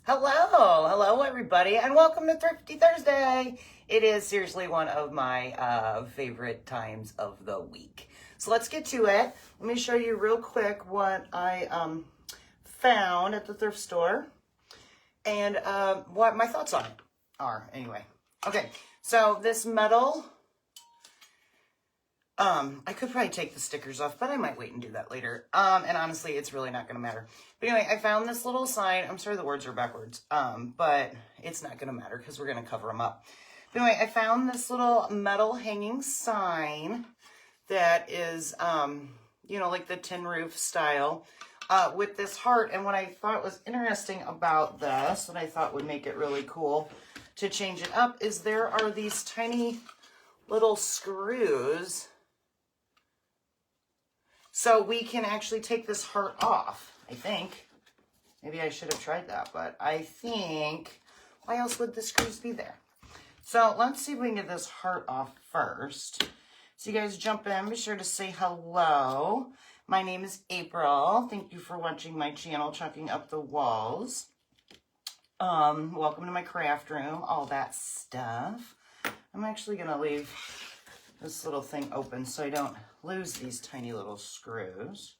Hello everybody, and welcome to Thrifty Thursday. It is seriously one of my favorite times of the week. So let's get to it. Let me show you real quick what I found at the thrift store and what my thoughts on it are anyway. Okay, so this metal, I could probably take the stickers off, but I might wait and do that later. And honestly, it's really not going to matter. But anyway, I found this little sign. I'm sorry the words are backwards, but it's not going to matter because we're going to cover them up. But anyway, I found this little metal hanging sign that is, like the tin roof style, with this heart. And what I thought was interesting about this, that I thought would make it really cool to change it up, is there are these tiny little screws. So we can actually take this heart off, I think. Maybe I should have tried that, but I think, why else would the screws be there? So let's see if we can get this heart off first. So you guys jump in, be sure to say hello. My name is April. Thank you for watching my channel, Chalking Up the Walls. Welcome to my craft room, all that stuff. I'm actually gonna leave this little thing open so I don't lose these tiny little screws.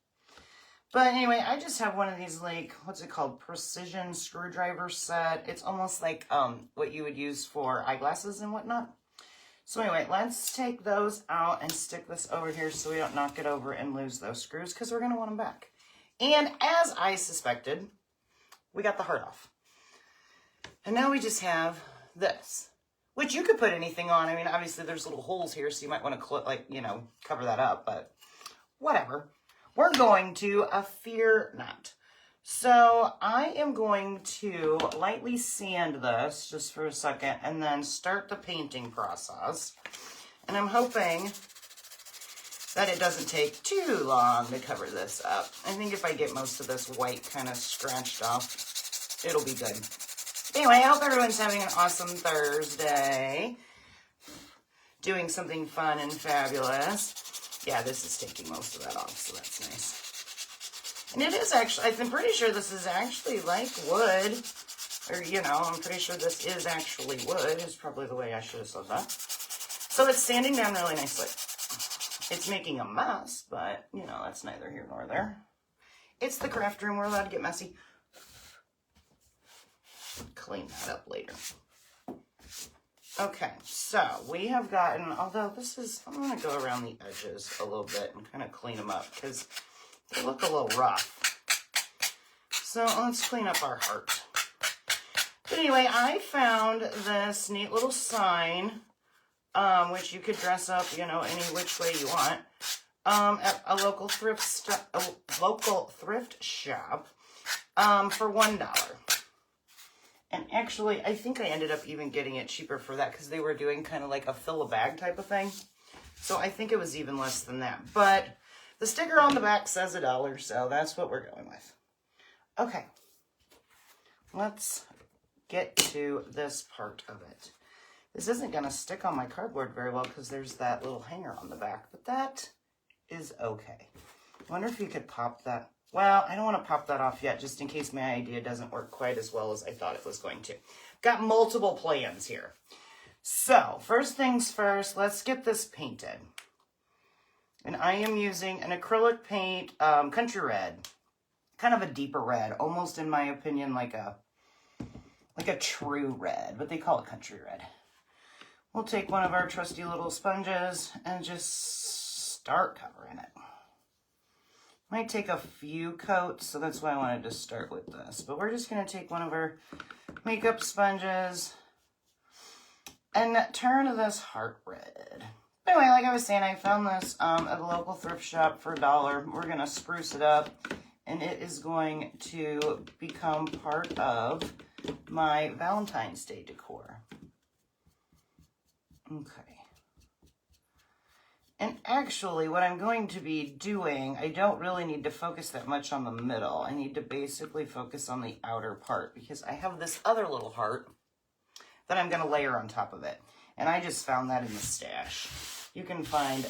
But anyway, I just have one of these, like, what's it called? Precision screwdriver set. It's almost like what you would use for eyeglasses and whatnot. So anyway, let's take those out and stick this over here so we don't knock it over and lose those screws, because we're going to want them back. And as I suspected, we got the heart off. And now we just have this, which you could put anything on. I mean, obviously there's little holes here, so you might want to, cover that up, but whatever. We're going to fear not. So I am going to lightly sand this just for a second and then start the painting process. And I'm hoping that it doesn't take too long to cover this up. I think if I get most of this white kind of scratched off, it'll be good. Anyway, I hope everyone's having an awesome Thursday. Doing something fun and fabulous. Yeah, this is taking most of that off, so that's nice. And it is actually, I'm pretty sure this is actually like wood. Or, I'm pretty sure this is actually wood, is probably the way I should have said that. So it's sanding down really nicely. It's making a mess, but, that's neither here nor there. It's the craft room, we're allowed to get messy. Clean that up later. Okay, so we have gotten, although I'm going to go around the edges a little bit and kind of clean them up because they look a little rough. So let's clean up our heart. But anyway, I found this neat little sign, which you could dress up, any which way you want, at a local thrift shop for $1. And actually, I think I ended up even getting it cheaper for that because they were doing kind of like a fill-a-bag type of thing. So I think it was even less than that. But the sticker on the back says $1, so that's what we're going with. Okay. Let's get to this part of it. This isn't going to stick on my cardboard very well because there's that little hanger on the back, but that is okay. I wonder if you could pop that. Well, I don't want to pop that off yet, just in case my idea doesn't work quite as well as I thought it was going to. Got multiple plans here. So, first things first, let's get this painted. And I am using an acrylic paint, Country Red. Kind of a deeper red, almost in my opinion like a true red, but they call it Country Red. We'll take one of our trusty little sponges and just start covering it. Might take a few coats, so that's why I wanted to start with this. But we're just going to take one of our makeup sponges and turn this heart red. Anyway, like I was saying, I found this at a local thrift shop for $1. We're going to spruce it up, and it is going to become part of my Valentine's Day decor. Okay. And actually, what I'm going to be doing, I don't really need to focus that much on the middle. I need to basically focus on the outer part because I have this other little heart that I'm going to layer on top of it. And I just found that in the stash. You can find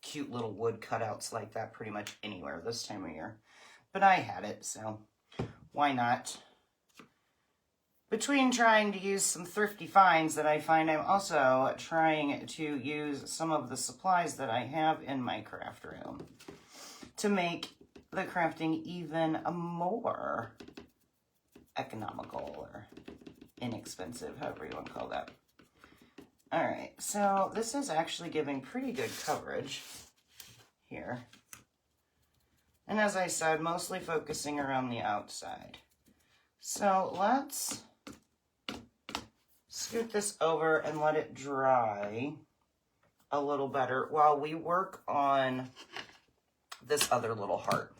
cute little wood cutouts like that pretty much anywhere this time of year. But I had it, so why not between trying to use some thrifty finds that I find, I'm also trying to use some of the supplies that I have in my craft room to make the crafting even more economical or inexpensive, however you want to call that. All right, so this is actually giving pretty good coverage here. And as I said, mostly focusing around the outside. So let's scoot this over and let it dry a little better while we work on this other little heart.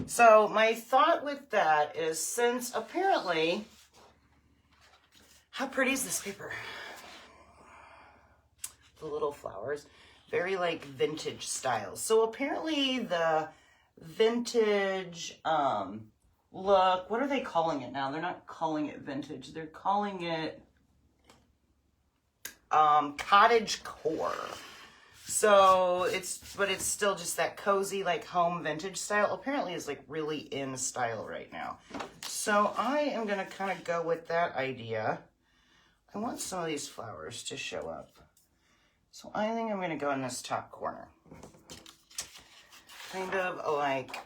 So my thought with that is, since apparently, how pretty is this paper? The little flowers, very like vintage style. So apparently the vintage look, what are they calling it now? They're not calling it vintage. They're calling it cottage core. So it's still just that cozy, like home vintage style. Apparently is like really in style right now. So I am gonna kind of go with that idea. I want some of these flowers to show up. So I think I'm gonna go in this top corner. Kind of like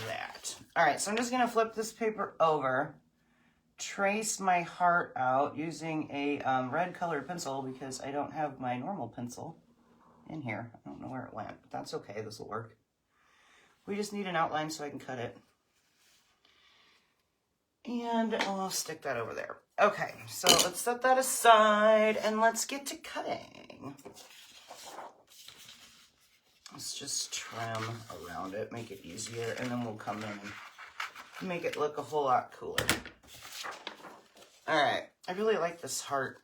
that. All right, so I'm just gonna flip this paper over, trace my heart out using a red colored pencil because I don't have my normal pencil in here. I don't know where it went, but that's okay, this will work. We just need an outline so I can cut it. And I'll stick that over there. Okay, so let's set that aside and let's get to cutting. Let's just trim around it, make it easier, and then we'll come in and make it look a whole lot cooler. All right, I really like this heart,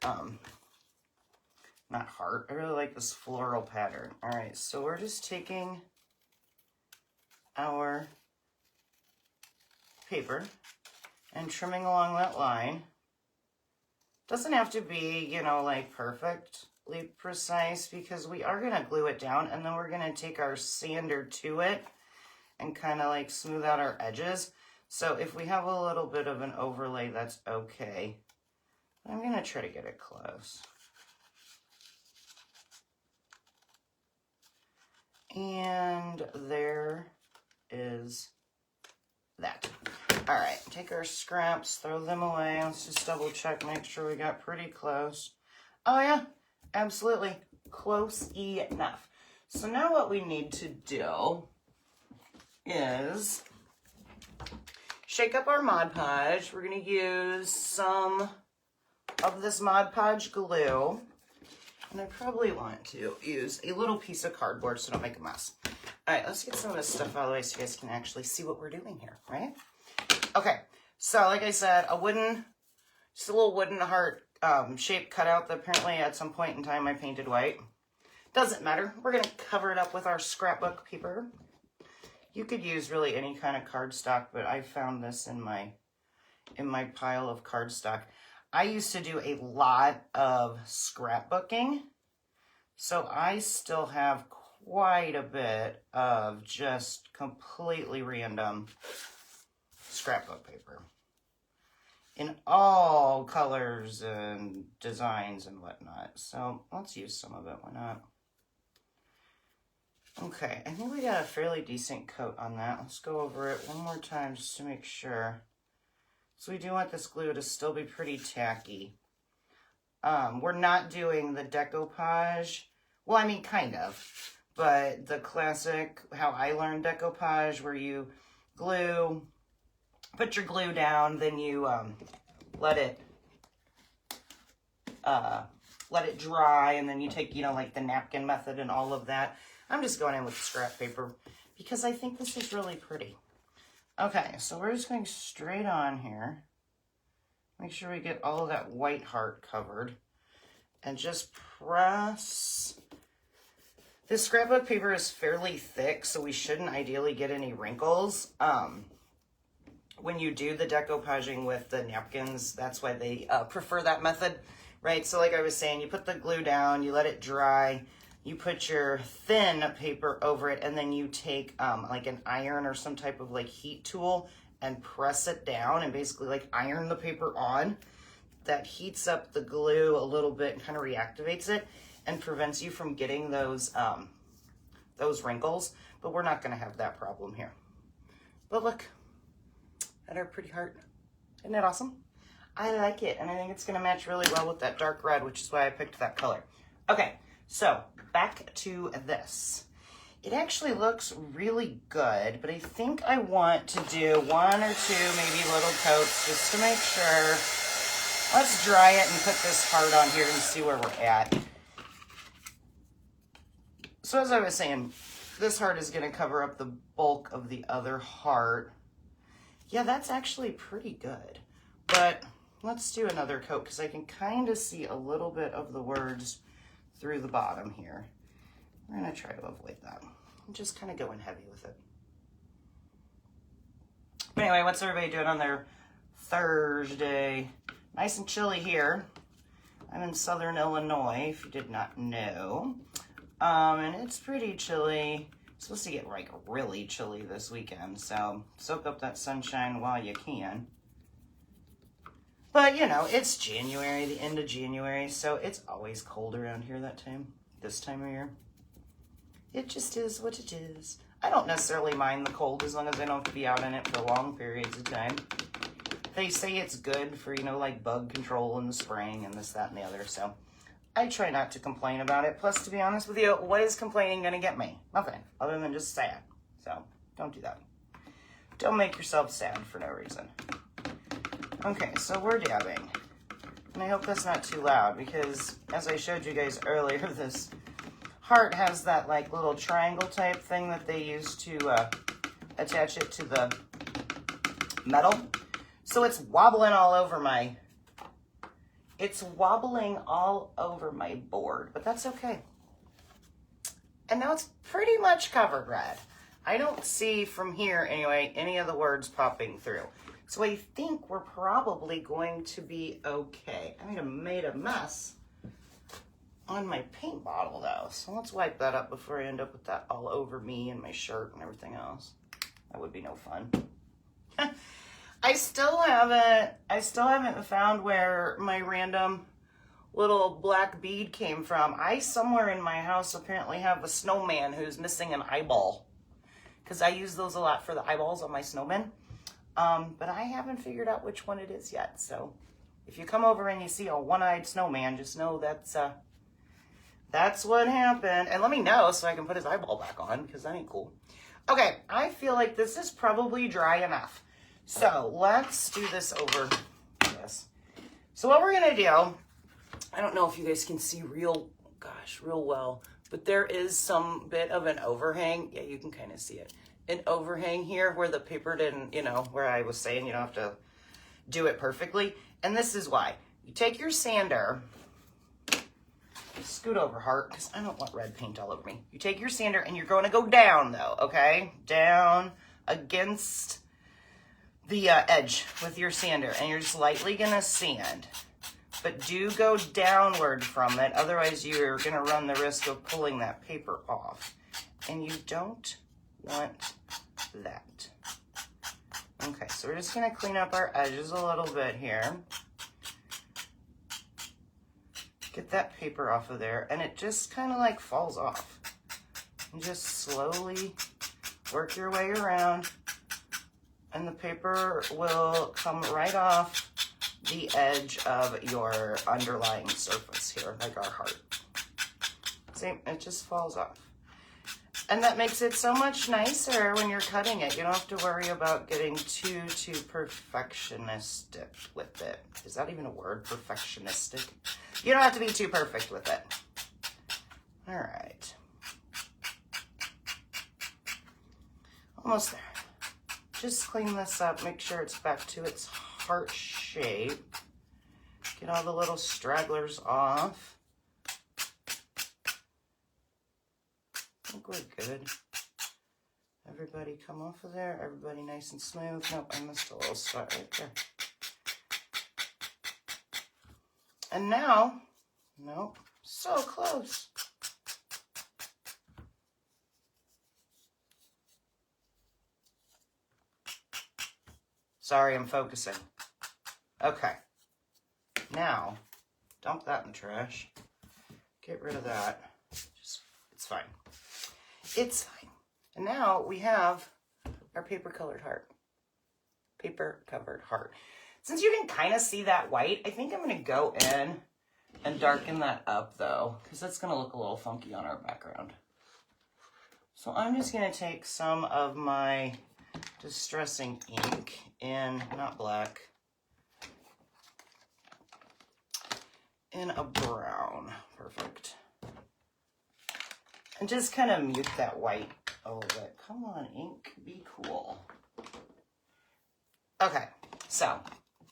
not heart, I really like this floral pattern. All right, so we're just taking our paper and trimming along that line. Doesn't have to be, you know, like perfectly precise because we are gonna glue it down and then we're gonna take our sander to it and kind of like smooth out our edges. So if we have a little bit of an overlay, that's okay. I'm gonna try to get it close. And there is that. All right, take our scraps, throw them away. Let's just double check, make sure we got pretty close. Oh yeah, absolutely, close enough. So now what we need to do is shake up our Mod Podge. We're gonna use some of this Mod Podge glue. And I probably want to use a little piece of cardboard so don't make a mess. All right, let's get some of this stuff out of the way so you guys can actually see what we're doing here, right? Okay, so like I said, just a little wooden heart shape cutout that apparently at some point in time I painted white. Doesn't matter. We're gonna cover it up with our scrapbook paper. You could use really any kind of cardstock, but I found this in my pile of cardstock. I used to do a lot of scrapbooking, so I still have quite a bit of just completely random scrapbook paper in all colors and designs and whatnot. So let's use some of it, why not? Okay, I think we got a fairly decent coat on that. Let's go over it one more time just to make sure. So we do want this glue to still be pretty tacky. We're not doing the decoupage. Well, I mean, kind of. But the classic, how I learned decoupage, where you glue, put your glue down, then you let it dry, and then you take, you know, like the napkin method and all of that. I'm just going in with scrap paper because I think this is really pretty. Okay, so we're just going straight on here. Make sure we get all of that white heart covered. And just press. This scrapbook paper is fairly thick, so we shouldn't ideally get any wrinkles. When you do the decoupaging with the napkins, that's why they prefer that method, right? So like I was saying, you put the glue down, you let it dry, you put your thin paper over it, and then you take like an iron or some type of like heat tool and press it down and basically like iron the paper on. that heats up the glue a little bit and kind of reactivates it and prevents you from getting those wrinkles. But we're not going to have that problem here. But look at our pretty heart. Isn't that awesome? I like it, and I think it's going to match really well with that dark red, which is why I picked that color. Okay, so back to this. It actually looks really good, but I think I want to do 1 or 2 maybe little coats just to make sure. Let's dry it and put this heart on here and see where we're at. So as I was saying, this heart is going to cover up the bulk of the other heart. Yeah, that's actually pretty good. But let's do another coat because I can kind of see a little bit of the words through the bottom here. We're going to try to avoid that. I'm just kind of going heavy with it. But anyway, what's everybody doing on their Thursday? Nice and chilly here. I'm in Southern Illinois, if you did not know. And it's pretty chilly. It's supposed to get like really chilly this weekend, so soak up that sunshine while you can. But you know, it's January, the end of January, so it's always cold around here this time of year. It just is what it is. I don't necessarily mind the cold as long as I don't have to be out in it for long periods of time. They say it's good for, you know, like bug control in the spring and this, that, and the other, so I try not to complain about it. Plus, to be honest with you, what is complaining going to get me? Nothing, other than just sad. So, don't do that. Don't make yourself sad for no reason. Okay, so we're dabbing. And I hope that's not too loud because, as I showed you guys earlier, this heart has that like little triangle type thing that they use to attach it to the metal. So it's wobbling all over my board, but that's okay. And now it's pretty much covered red. I don't see from here anyway any of the words popping through. So I think we're probably going to be okay. I mean, I made a mess on my paint bottle though. So let's wipe that up before I end up with that all over me and my shirt and everything else. That would be no fun. I still haven't found where my random little black bead came from. I, somewhere in my house, apparently have a snowman who's missing an eyeball. Because I use those a lot for the eyeballs on my snowmen. But I haven't figured out which one it is yet. So if you come over and you see a one-eyed snowman, just know that's what happened. And let me know so I can put his eyeball back on, because that ain't cool. Okay, I feel like this is probably dry enough. So let's do this over this. So what we're gonna do, I don't know if you guys can see real well, but there is some bit of an overhang. Yeah, you can kind of see it. An overhang here where the paper didn't, you know, where I was saying you don't have to do it perfectly. And this is why. You take your sander, scoot over, heart, because I don't want red paint all over me. You take your sander and you're going to go down though, okay? Down against the edge with your sander, and you're just lightly gonna sand, but do go downward from it, otherwise you're gonna run the risk of pulling that paper off, and you don't want that. Okay, so we're just gonna clean up our edges a little bit here, get that paper off of there, and it just kind of like falls off. And just slowly work your way around, and the paper will come right off the edge of your underlying surface here, like our heart. See, it just falls off. And that makes it so much nicer when you're cutting it. You don't have to worry about getting too perfectionistic with it. Is that even a word, perfectionistic? You don't have to be too perfect with it. All right. Almost there. Just clean this up, make sure it's back to its heart shape. Get all the little stragglers off. I think we're good. Everybody come off of there. Everybody nice and smooth. Nope, I missed a little spot right there. And now, nope, so close. Sorry, I'm focusing. Okay. now, dump that in the trash. Get rid of that. It's fine. It's fine. And now we have our paper-colored heart. Paper-covered heart. Since you can kind of see that white, I think I'm going to go in and darken that up, though, because that's going to look a little funky on our background. So I'm just going to take some of my distressing ink in, not black, in a brown. Perfect. And just kind of mute that white a little bit. Come on, ink, be cool. Okay, so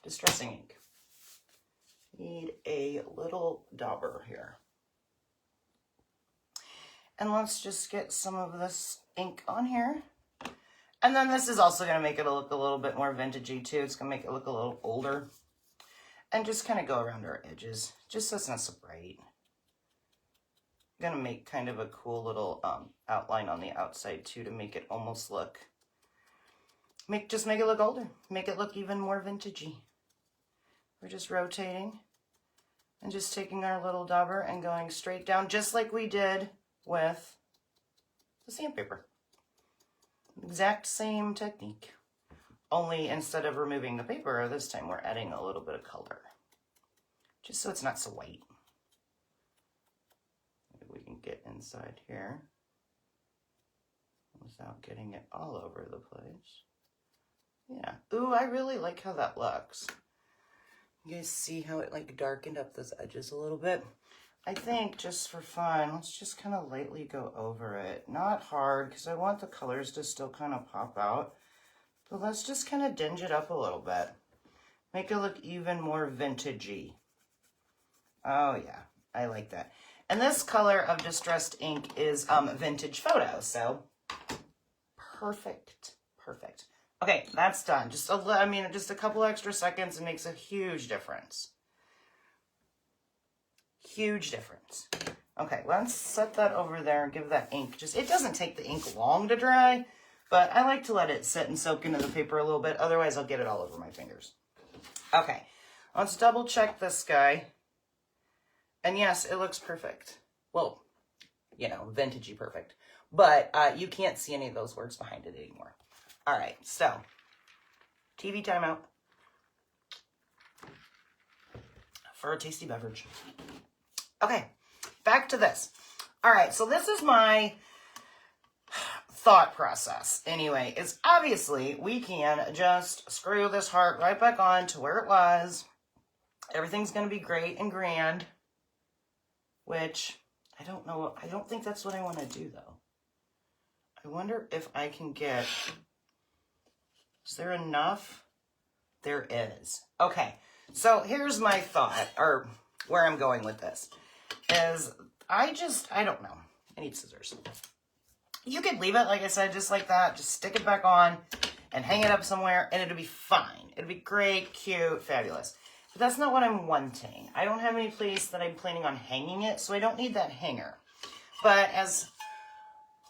distressing ink. Need a little dauber here. And let's just get some of this ink on here. And then this is also going to make it look a little bit more vintagey too. It's going to make it look a little older. And just kind of go around our edges, just so it's not so bright. I'm going to make kind of a cool little outline on the outside too to make it almost look, just make it look older. Make it look even more vintagey. We're just rotating and just taking our little dauber and going straight down just like we did with the sandpaper. Exact same technique. Only instead of removing the paper, this time we're adding a little bit of color. Just so it's not so white. Maybe we can get inside here without getting it all over the place. Yeah. Ooh, I really like how that looks. You guys see how it like darkened up those edges a little bit? I think just for fun, let's just kind of lightly go over it. Not hard, because I want the colors to still kind of pop out. But let's just kind of dinge it up a little bit. Make it look even more vintagey. Oh yeah, I like that. And this color of distressed ink is vintage photo, so perfect, perfect. Okay, that's done. Just a couple extra seconds, it makes a huge difference. Huge difference. Okay, let's set that over there and give that ink it doesn't take the ink long to dry, but I like to let it sit and soak into the paper a little bit, otherwise I'll get it all over my fingers. Okay, let's double check this guy. And yes, it looks perfect. Well, you know, vintagey perfect. But you can't see any of those words behind it anymore. All right, so TV timeout for a tasty beverage. Okay, back to this. All right, so this is my thought process. Anyway, is obviously we can just screw this heart right back on to where it was. Everything's going to be great and grand, which I don't know. I don't think that's what I want to do, though. I wonder if I can get... Is there enough? There is. Okay, so here's my thought, or where I'm going with this, is I don't know. I need scissors. You could leave it, like I said, just like that. Just stick it back on and hang it up somewhere, and it'll be fine. It'll be great, cute, fabulous. But that's not what I'm wanting. I don't have any place that I'm planning on hanging it, so I don't need that hanger. But as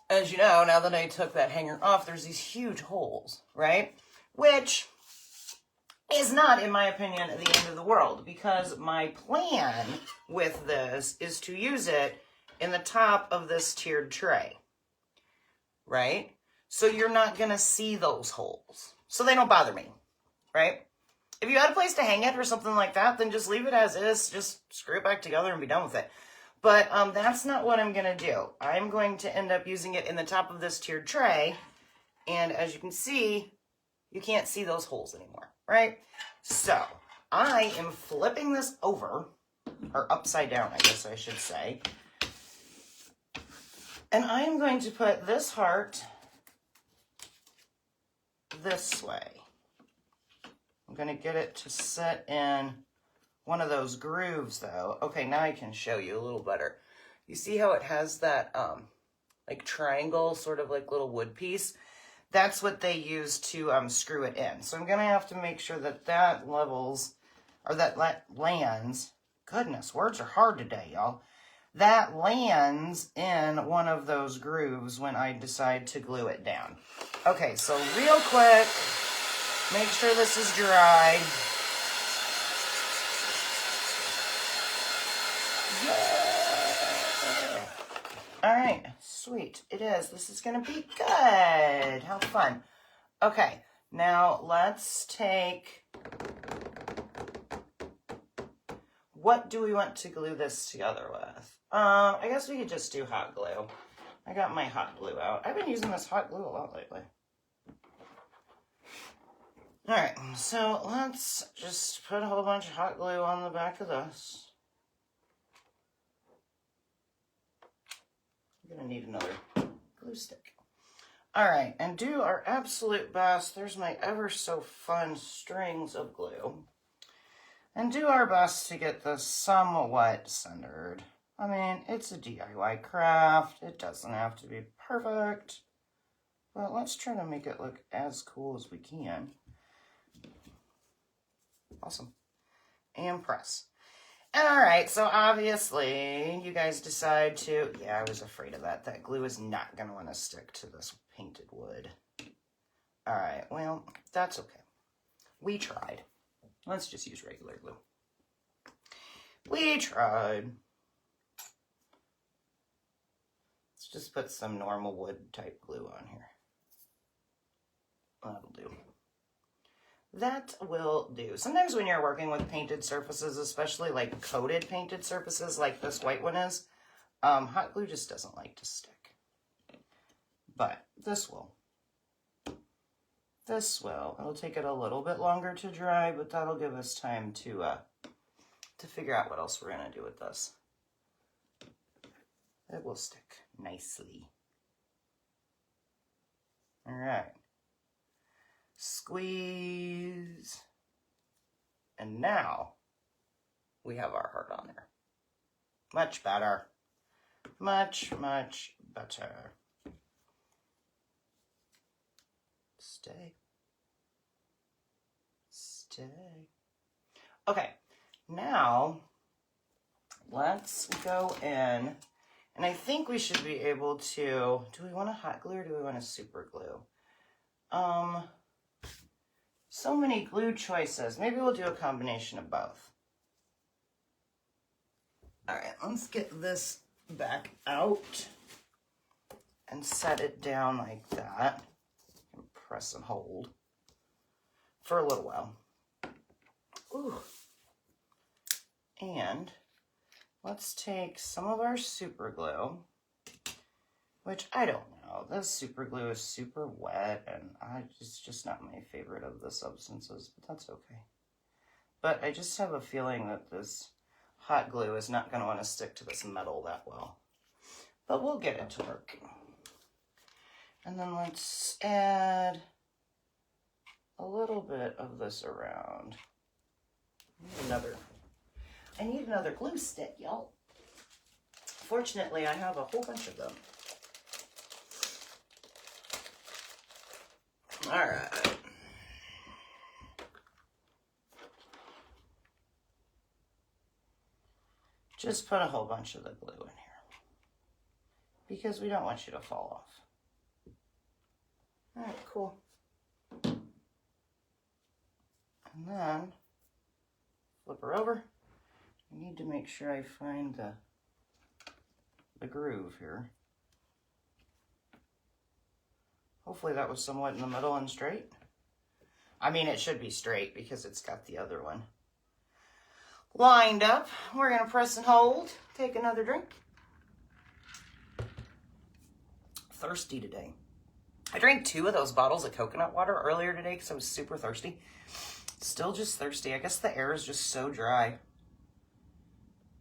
you know, now that I took that hanger off, there's these huge holes, right? Which is not, in my opinion, the end of the world, because my plan with this is to use it in the top of this tiered tray, right? So you're not going to see those holes. So they don't bother me, right? If you had a place to hang it or something like that, then just leave it as is. Just screw it back together and be done with it. But that's not what I'm going to do. I'm going to end up using it in the top of this tiered tray. And as you can see, you can't see those holes anymore, right? So I am flipping this over, or upside down, I guess I should say. And I am going to put this heart this way. I'm going to get it to sit in one of those grooves, though. Okay, now I can show you a little better. You see how it has that, like, triangle, sort of like little wood piece? That's what they use to screw it in. So I'm going to have to make sure that that levels, or that lands, goodness, words are hard today, y'all. That lands in one of those grooves when I decide to glue it down. Okay, so real quick, make sure this is dry. right, sweet. It is. This is going to be good. How fun. Okay, now let's take... What do we want to glue this together with? I guess we could just do hot glue. I got my hot glue out. I've been using this hot glue a lot lately. All right, so let's just put a whole bunch of hot glue on the back of this. I'm gonna need another glue stick. All right, and do our absolute best. There's my ever so fun strings of glue. And do our best to get this somewhat centered. I mean, it's a DIY craft. It doesn't have to be perfect. But let's try to make it look as cool as we can. Awesome. And press. And all right, so obviously you guys decide to... Yeah, I was afraid of that. That glue is not going to want to stick to this painted wood. All right, well, that's okay. We tried. Let's just use regular glue. We tried. Let's just put some normal wood type glue on here. That'll do. That will do. Sometimes when you're working with painted surfaces, especially like coated painted surfaces like this white one is, hot glue just doesn't like to stick. But this will. This will. It'll take it a little bit longer to dry, but that'll give us time to figure out what else we're going to do with this. It will stick nicely. All right. Squeeze. And now we have our heart on there. Much better. Much, much better. Stay. Stay. Okay, now let's go in, and I think we should be able to, do we want a hot glue or do we want a super glue? So many glue choices. Maybe we'll do a combination of both. All right, let's get this back out and set it down like that. Press and hold for a little while. Ooh. And let's take some of our super glue, which I don't know. This super glue is super wet and it's just not my favorite of the substances, but that's okay. But I just have a feeling that this hot glue is not going to want to stick to this metal that well. But we'll get it to work. And then let's add a little bit of this around. I need another glue stick, y'all. Fortunately, I have a whole bunch of them. All right. Just put a whole bunch of the glue in here because we don't want you to fall off. All right, cool. And then flip her over. I need to make sure I find the groove here. Hopefully that was somewhat in the middle and straight. I mean, it should be straight because it's got the other one lined up. We're going to press and hold. Take another drink. Thirsty today. I drank 2 of those bottles of coconut water earlier today because I was super thirsty. Still just thirsty. I guess the air is just so dry.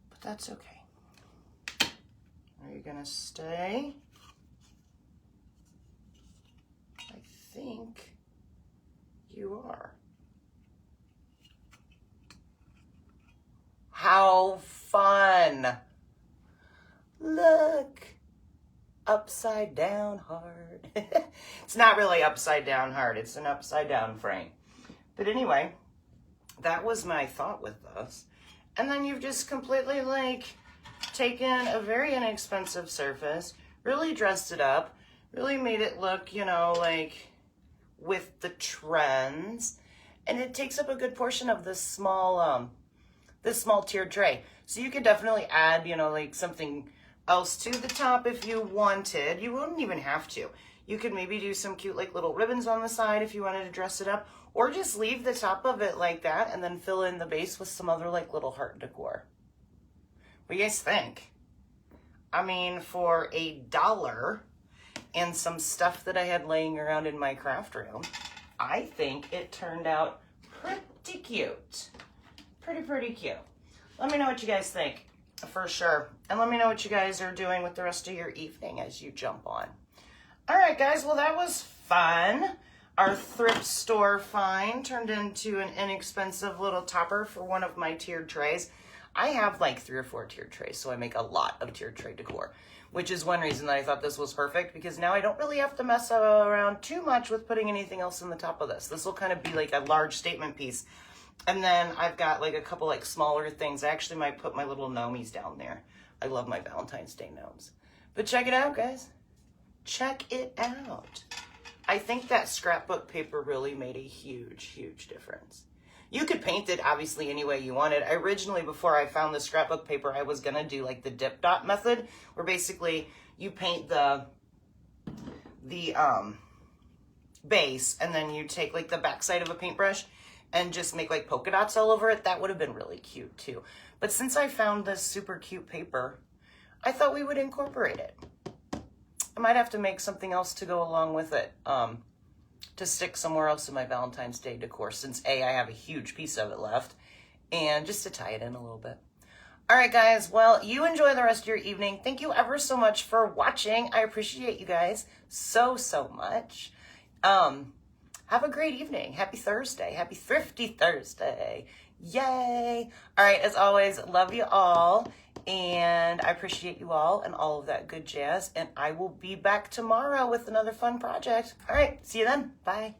But that's okay. Are you going to stay? I think you are. How fun! Look! Upside down heart. It's not really upside down heart. It's an upside down frame. But anyway, that was my thought with this. And then you've just completely taken a very inexpensive surface, really dressed it up, really made it look, with the trends. And it takes up a good portion of this small tiered tray. So you could definitely add, something else to the top if you wanted. You wouldn't even have to. You could maybe do some cute like little ribbons on the side if you wanted to dress it up, or just leave the top of it like that and then fill in the base with some other like little heart decor. What do you guys think? I mean, for $1 and some stuff that I had laying around in my craft room, I think it turned out pretty cute. Pretty cute. Let me know what you guys think, for sure. And let me know what you guys are doing with the rest of your evening as you jump on. All right, guys, well, that was fun. Our thrift store find turned into an inexpensive little topper for one of my tiered trays. I have like 3 or 4 tiered trays, so I make a lot of tiered tray decor, which is one reason that I thought this was perfect, because now I don't really have to mess around too much with putting anything else in the top of this. This will kind of be like a large statement piece. And then I've got like a couple like smaller things. I actually might put my little gnomies down there. I love my Valentine's Day gnomes. But check it out, guys. Check it out. I think that scrapbook paper really made a huge difference. You could paint it obviously any way you wanted. Originally, before I found the scrapbook paper, I was gonna do like the dip dot method, where basically you paint the base and then you take like the backside of a paintbrush and just make like polka dots all over it. That would have been really cute too. But since I found this super cute paper, I thought we would incorporate it. I might have to make something else to go along with it, to stick somewhere else in my Valentine's Day decor, since I have a huge piece of it left, and just to tie it in a little bit. All right, guys, well, you enjoy the rest of your evening. Thank you ever so much for watching. I appreciate you guys so much. Have a great evening. Happy Thursday. Happy Thrifty Thursday. Yay. All right, as always, love you all. And I appreciate you all and all of that good jazz. And I will be back tomorrow with another fun project. All right, see you then. Bye.